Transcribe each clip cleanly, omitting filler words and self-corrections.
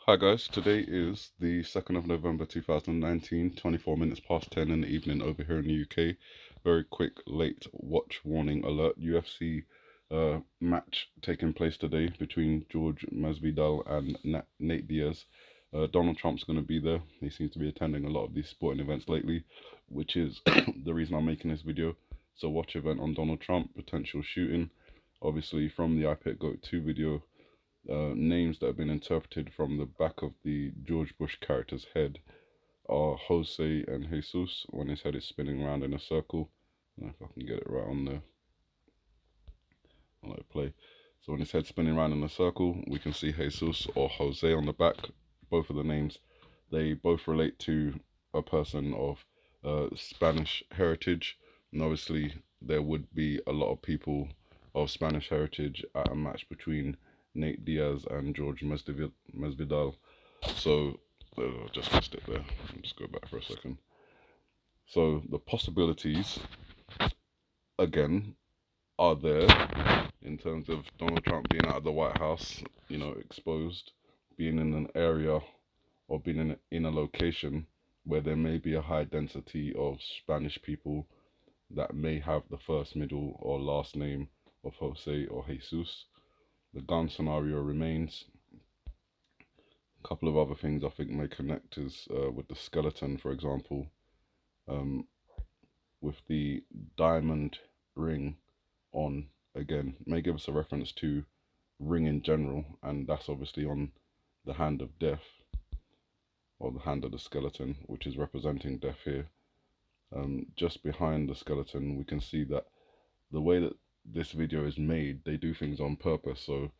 Hi guys, today is the 2nd of November 2019, 24 minutes past 10 in the evening over here in the UK. Very quick late watch warning alert. UFC match taking place today between George Masvidal and Nate Diaz. Donald Trump's going to be there. He seems to be attending a lot of these sporting events lately, which is the reason I'm making this video. So watch event on Donald Trump, potential shooting. Obviously from the iPad Goat 2 video, names that have been interpreted from the back of the George Bush character's head are Jose and Jesus when his head is spinning around in a circle. I don't know if I can get it right on there. I'll let it play. So when his head's spinning around in a circle, we can see Jesus or Jose on the back. Both of the names, they both relate to a person of Spanish heritage. And obviously, there would be a lot of people of Spanish heritage at a match between Nate Diaz and George Masvidal. So, just missed it there. I'll just go back for a second. So, the possibilities, again, are there in terms of Donald Trump being out of the White House, exposed, being in an area or being in a location where there may be a high density of Spanish people that may have the first, middle, or last name of Jose or Jesus. The gun scenario remains. A couple of other things I think may connect is with the skeleton, for example, um, with the diamond ring on, again, may give us a reference to ring in general, and that's obviously on the hand of death, or the hand of the skeleton, which is representing death here. Just behind the skeleton, we can see that the way that this video is made, they do things on purpose. So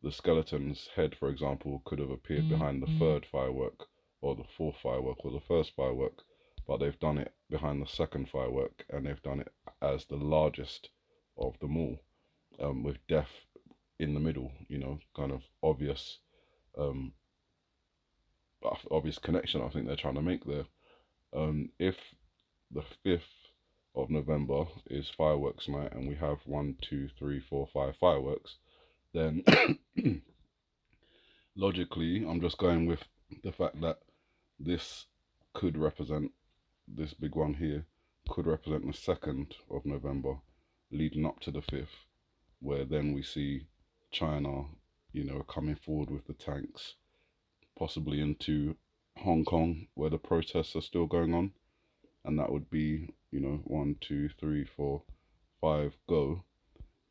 the skeleton's head, for example, could have appeared behind the third firework, or the fourth firework, or the first firework, but they've done it behind the second firework, and they've done it as the largest of them all, with death in the middle, kind of um, obvious connection I think they're trying to make there. If the 5th of November is fireworks night and we have 1, 2, 3, 4, 5 fireworks, then logically, I'm just going with the fact that this could represent, this big one here, could represent the 2nd of November leading up to the 5th, where then we see China, coming forward with the tanks, possibly into Hong Kong, where the protests are still going on. And that would be, 1, 2, 3, 4, 5, go.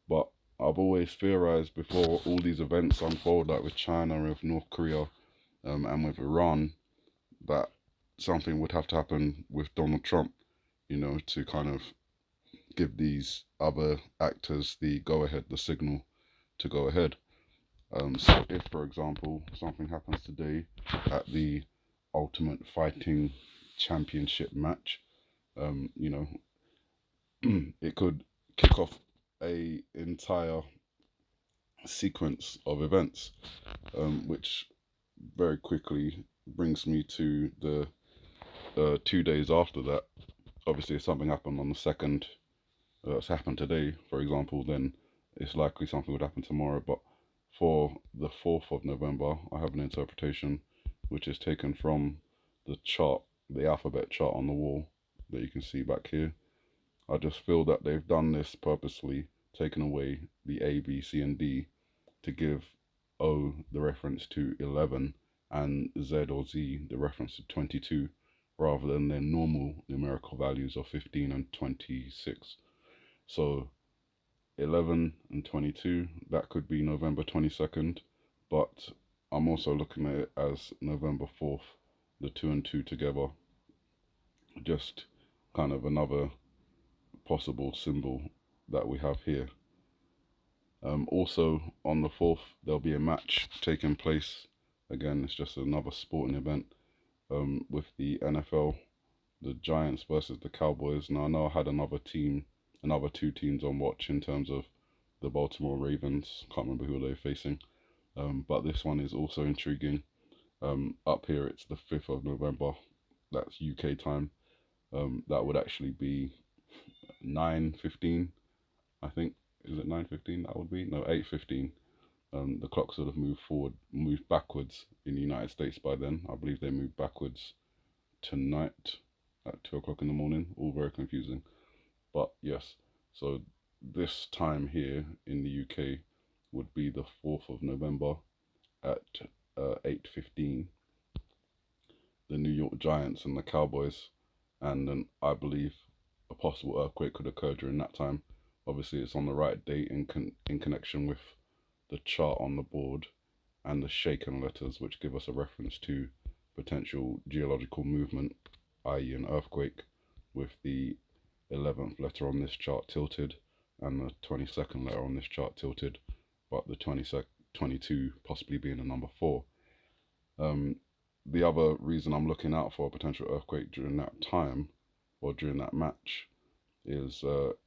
But I've always theorized before all these events unfold, like with China, with North Korea, and with Iran, that something would have to happen with Donald Trump, to kind of give these other actors the go ahead, the signal to go ahead. So if, for example, something happens today at the Ultimate Fighting Championship match, um, you know, it could kick off a entire sequence of events, which very quickly brings me to the 2 days after that. Obviously, if something happened on the 2nd, it's happened today, for example, then it's likely something would happen tomorrow. But for the 4th of November, I have an interpretation which is taken from the chart, the alphabet chart on the wall that you can see back here. I just feel that they've done this purposely, taken away the A, B, C, and D to give O the reference to 11 and Z or Z the reference to 22, rather than their normal numerical values of 15 and 26. So 11 and 22, that could be November 22nd, but I'm also looking at it as November 4th, the 2 and 2 together, just kind of another possible symbol that we have here. Also on the 4th, there'll be a match taking place. Again, it's just another sporting event, with the NFL, the Giants versus the Cowboys. Now I know I had another two teams on watch in terms of the Baltimore Ravens. Can't remember who they're facing, but this one is also intriguing. Up here, it's the 5th of November. That's UK time. That would actually be 9:15, I think. Is it 9:15? That would be, no, 8:15. The clocks would have moved backwards in the United States by then. I believe they moved backwards tonight at 2 o'clock in the morning. All very confusing. But yes, so this time here in the UK would be the 4th of November at 8:15. The New York Giants and the Cowboys, and then I believe a possible earthquake could occur during that time. Obviously, it's on the right date in connection with the chart on the board and the shaken letters, which give us a reference to potential geological movement, i.e. an earthquake, with the 11th letter on this chart tilted and the 22nd letter on this chart tilted, but the 22 possibly being the number 4. The other reason I'm looking out for a potential earthquake during that time or during that match is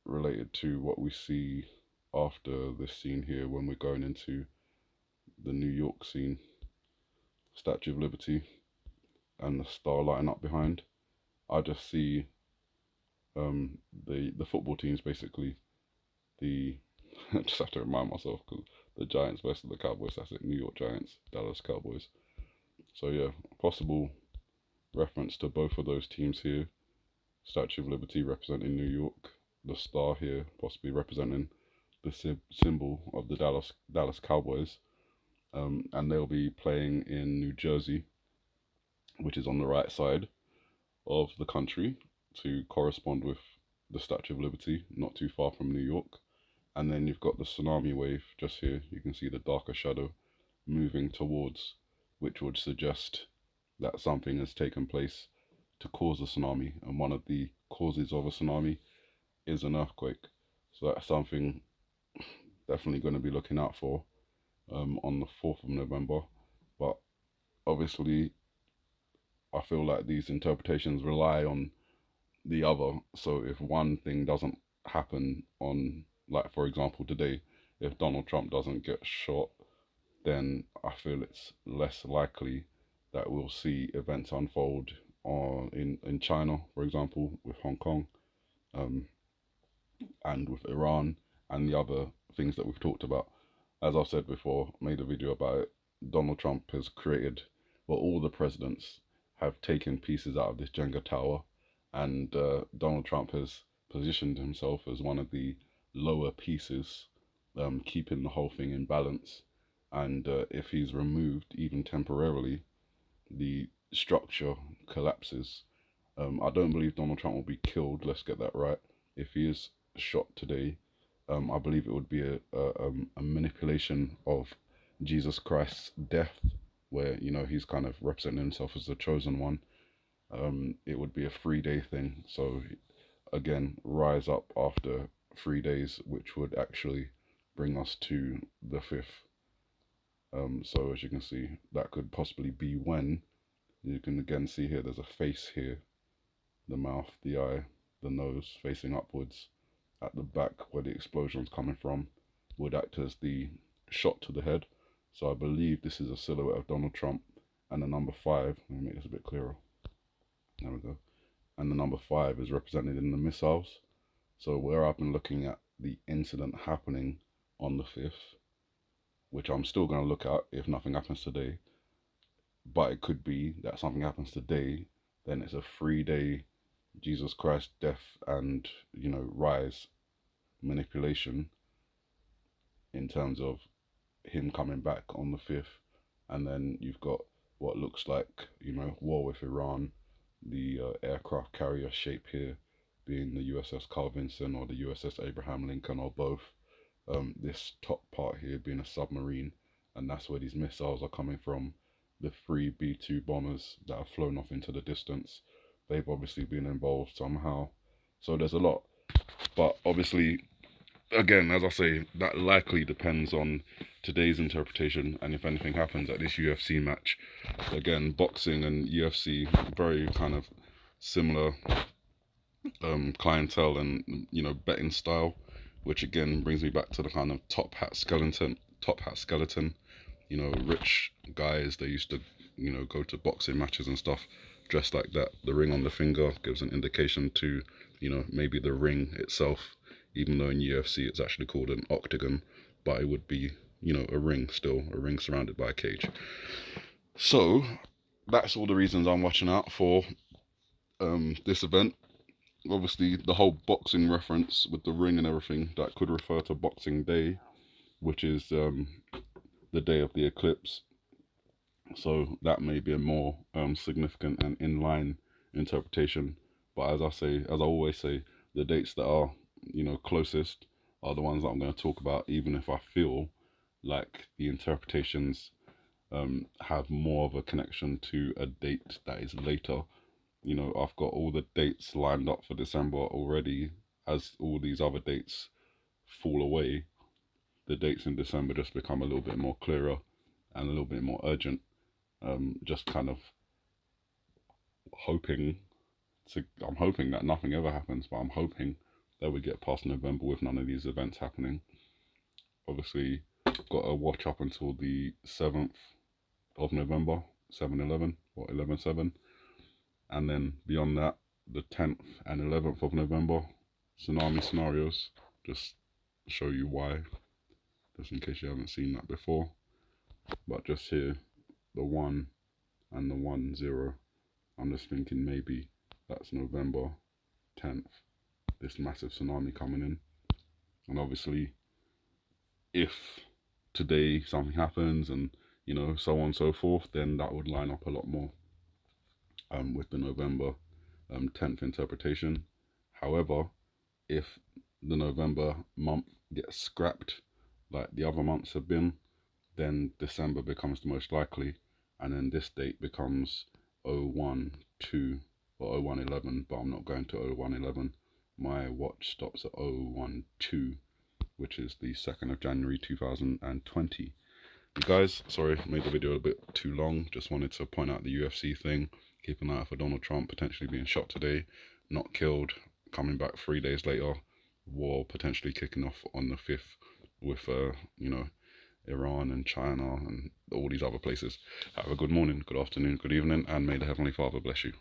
related to what we see after this scene here when we're going into the New York scene, Statue of Liberty and the star lighting up behind. I just see the football teams, basically the I just have to remind myself because the Giants versus the Cowboys, that's it, New York Giants, Dallas Cowboys. So yeah, possible reference to both of those teams here. Statue of Liberty representing New York, the star here possibly representing the symbol of the Dallas Cowboys, and they'll be playing in New Jersey, which is on the right side of the country to correspond with the Statue of Liberty, not too far from New York. And then you've got the tsunami wave just here. You can see the darker shadow moving towards, which would suggest that something has taken place to cause a tsunami, and one of the causes of a tsunami is an earthquake. So that's something definitely going to be looking out for on the 4th of November. But obviously, I feel like these interpretations rely on the other. So if one thing doesn't happen on, like for example today, if Donald Trump doesn't get shot, then I feel it's less likely that we'll see events unfold in China, for example, with Hong Kong, and with Iran and the other things that we've talked about. As I've said before, made a video about it, Donald Trump has created, well, all the presidents have taken pieces out of this Jenga tower, and Donald Trump has positioned himself as one of the lower pieces, keeping the whole thing in balance. And if he's removed, even temporarily, the structure collapses. I don't believe Donald Trump will be killed, let's get that right. If he is shot today, I believe it would be a manipulation of Jesus Christ's death, where, you know, he's kind of representing himself as the chosen one. It would be a 3-day thing. So again, rise up after 3 days, which would actually bring us to the 5th. So as you can see, that could possibly be when. You can again see here, there's a face here, the mouth, the eye, the nose facing upwards. At the back where the explosion's coming from would act as the shot to the head. So I believe this is a silhouette of Donald Trump, and the number 5, let me make this a bit clearer. There we go. And the number 5 is represented in the missiles. So where I've been looking at the incident happening on the 5th, which I'm still going to look at if nothing happens today, but it could be that something happens today, then it's a 3-day Jesus Christ death and, you know, rise manipulation in terms of him coming back on the 5th. And then you've got what looks like, you know, war with Iran, the aircraft carrier shape here being the USS Carl Vinson or the USS Abraham Lincoln or both. This top part here being a submarine, and that's where these missiles are coming from. The 3 B-2 bombers that have flown off into the distance, they've obviously been involved somehow. So there's a lot, but obviously, again, as I say, that likely depends on today's interpretation and if anything happens at this UFC match. Again, boxing and UFC, very kind of similar clientele and, you know, betting style, which again brings me back to the kind of top hat skeleton, you know, rich guys, they used to, you know, go to boxing matches and stuff dressed like that. The ring on the finger gives an indication to, you know, maybe the ring itself, even though in UFC it's actually called an octagon, but it would be you know, a ring still, a ring surrounded by a cage. So that's all the reasons I'm watching out for this event. Obviously, the whole boxing reference with the ring and everything, that could refer to Boxing Day, which is the day of the eclipse. So that may be a more significant and in line interpretation. But as I always say, the dates that are, you know, closest are the ones that I'm going to talk about, even if I feel like the interpretations have more of a connection to a date that is later. You know, I've got all the dates lined up for December already. As all these other dates fall away, the dates in December just become a little bit more clearer and a little bit more urgent. Just kind of hoping I'm hoping that nothing ever happens, but I'm hoping that we get past November with none of these events happening. Obviously, got to watch up until the 7th of November, 7/11 or 11/7, and then beyond that, the 10th and 11th of November, tsunami scenarios. Just show you why, just in case you haven't seen that before. But just here, the 1 and the 1/0, I'm just thinking maybe that's November 10th, this massive tsunami coming in. And obviously, if today something happens and, you know, so on and so forth, then that would line up a lot more with the November 10th interpretation. However, if the November month gets scrapped like the other months have been, then December becomes the most likely, and then this date becomes 012 or 0111, but I'm not going to 0111. My watch stops at 012, which is the 2nd of January 2020. You guys, sorry, made the video a bit too long. Just wanted to point out the UFC thing. Keep an eye out for Donald Trump potentially being shot today, not killed, coming back 3 days later. War potentially kicking off on the 5th with, you know, Iran and China and all these other places. Have a good morning, good afternoon, good evening, and may the Heavenly Father bless you.